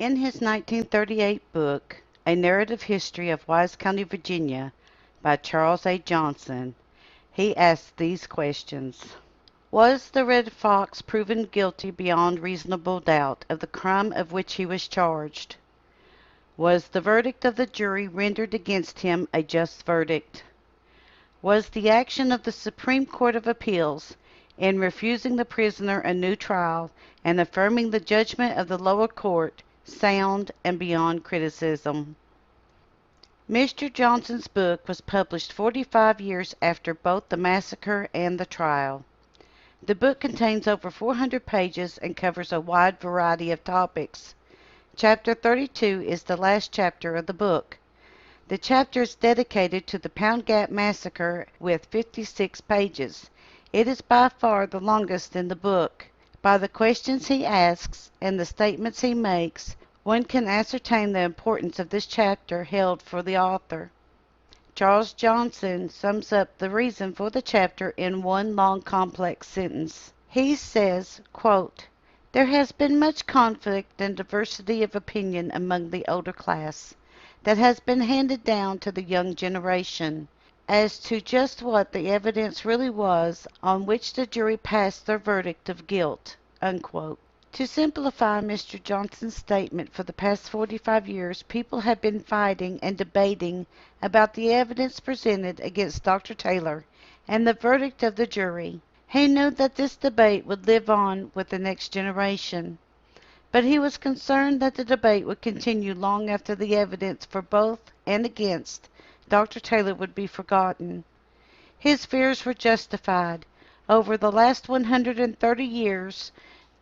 In his 1938 book, A Narrative History of Wise County, Virginia, by Charles A. Johnson, he asks these questions. Was the Red Fox proven guilty beyond reasonable doubt of the crime of which he was charged? Was the verdict of the jury rendered against him a just verdict? Was the action of the Supreme Court of Appeals in refusing the prisoner a new trial and affirming the judgment of the lower court sound and beyond criticism? Mr. Johnson's book was published 45 years after both the massacre and the trial. The book contains over 400 pages and covers a wide variety of topics. Chapter 32 is the last chapter of the book. The chapter is dedicated to the Pound Gap Massacre with 56 pages. It is by far the longest in the book. By the questions he asks and the statements he makes, one can ascertain the importance of this chapter held for the author. Charles Johnson sums up the reason for the chapter in one long complex sentence. He says, quote, "There has been much conflict and diversity of opinion among the older class that has been handed down to the young generation as to just what the evidence really was on which the jury passed their verdict of guilt." Unquote. To simplify Mr. Johnson's statement, for the past 45 years people have been fighting and debating about the evidence presented against Dr. Taylor and the verdict of the jury. He knew that this debate would live on with the next generation, but he was concerned that the debate would continue long after the evidence for both and against Dr. Taylor would be forgotten. His fears were justified. Over the last 130 years,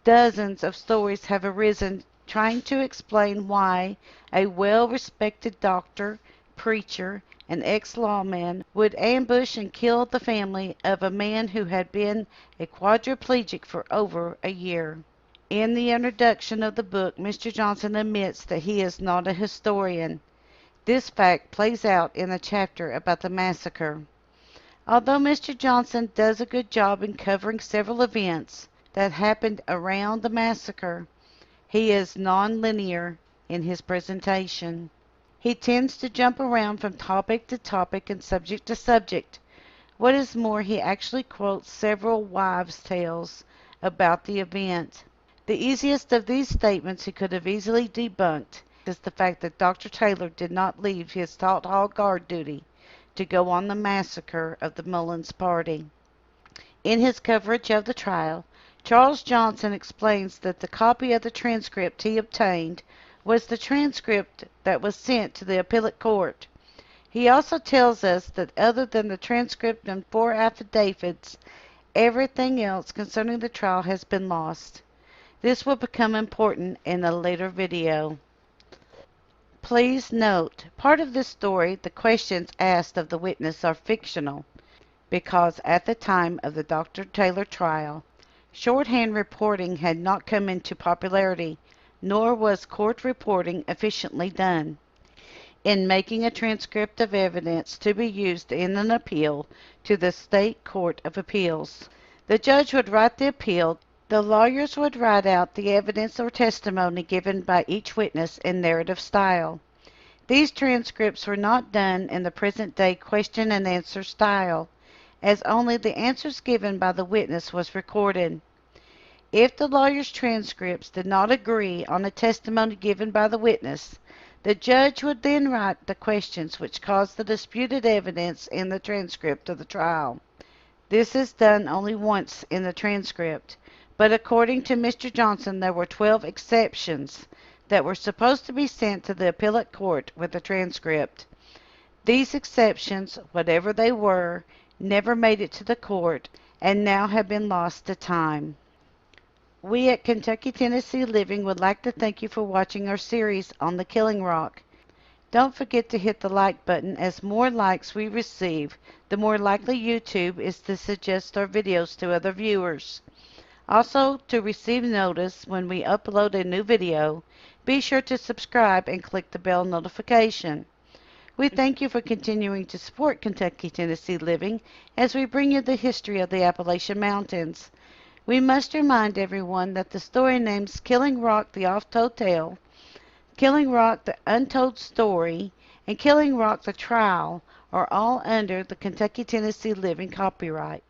dozens of stories have arisen trying to explain why a well-respected doctor, preacher, and ex-lawman would ambush and kill the family of a man who had been a quadriplegic for over a year. In the introduction of the book, Mr. Johnson admits that he is not a historian. This fact plays out in the chapter about the massacre. Although Mr. Johnson does a good job in covering several events that happened around the massacre, he is non-linear in his presentation. He tends to jump around from topic to topic and subject to subject. What is more, he actually quotes several wives' tales about the event. The easiest of these statements he could have easily debunked is the fact that Dr. Taylor did not leave his Taut Hall guard duty to go on the massacre of the Mullins party. In his coverage of the trial, Charles Johnson explains that the copy of the transcript he obtained was the transcript that was sent to the appellate court. He also tells us that other than the transcript and 4 affidavits, everything else concerning the trial has been lost. This will become important in a later video. Please note, part of this story, the questions asked of the witness are fictional, because at the time of the Dr. Taylor trial, shorthand reporting had not come into popularity, nor was court reporting efficiently done. In making a transcript of evidence to be used in an appeal to the State Court of Appeals, the judge would write the appeal. The lawyers would write out the evidence or testimony given by each witness in narrative style. These transcripts were not done in the present-day question and answer style, as only the answers given by the witness was recorded. If the lawyer's transcripts did not agree on a testimony given by the witness, the judge would then write the questions which caused the disputed evidence in the transcript of the trial. This is done only once in the transcript, but according to Mr. Johnson, there were 12 exceptions that were supposed to be sent to the appellate court with the transcript. These exceptions, whatever they were, never made it to the court and now have been lost to time. We at Kentucky Tennessee Living would like to thank you for watching our series on the Killing Rock. Don't forget to hit the like button, as more likes we receive, the more likely YouTube is to suggest our videos to other viewers. Also, to receive notice when we upload a new video, be sure to subscribe and click the bell notification. We thank you for continuing to support Kentucky Tennessee Living as we bring you the history of the Appalachian Mountains. We must remind everyone that the story names Killing Rock, the Oft-Told Tale Killing Rock, The Untold Story, and Killing Rock, The Trial are all under the Kentucky Tennessee Living copyright.